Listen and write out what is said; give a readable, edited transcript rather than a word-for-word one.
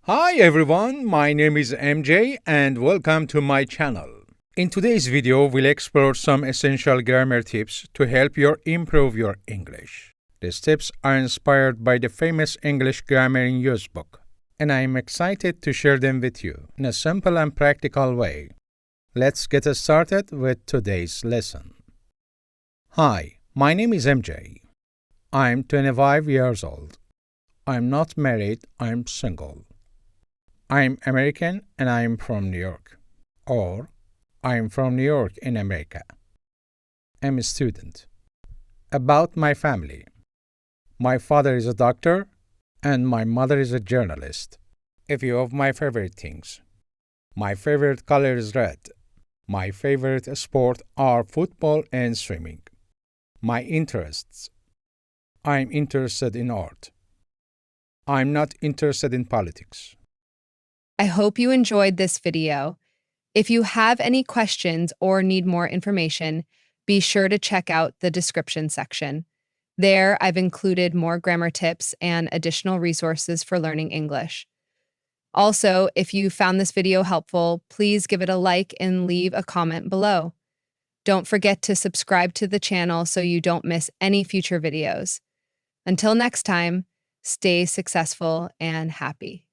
Hi everyone, my name is MJ and welcome to my channel. In today's video, we'll explore some essential grammar tips to help you improve your English. These tips are inspired by the famous English Grammar in Use book, and I'm excited to share them with you in a simple and practical way. Let's get started with today's lesson. Hi, my name is MJ. I'm 25 years old. I'm not married, I'm single. I'm American and I'm from New York. Or, I'm from New York in America. I'm a student. About my family. My father is a doctor and my mother is a journalist. A few of my favorite things. My favorite color is red. My favorite sport are football and swimming. My interests. I'm interested in art. I'm not interested in politics. I hope you enjoyed this video. If you have any questions or need more information, be sure to check out the description section. There, I've included more grammar tips and additional resources for learning English. Also, if you found this video helpful, please give it a like and leave a comment below. Don't forget to subscribe to the channel so you don't miss any future videos. Until next time, stay successful and happy.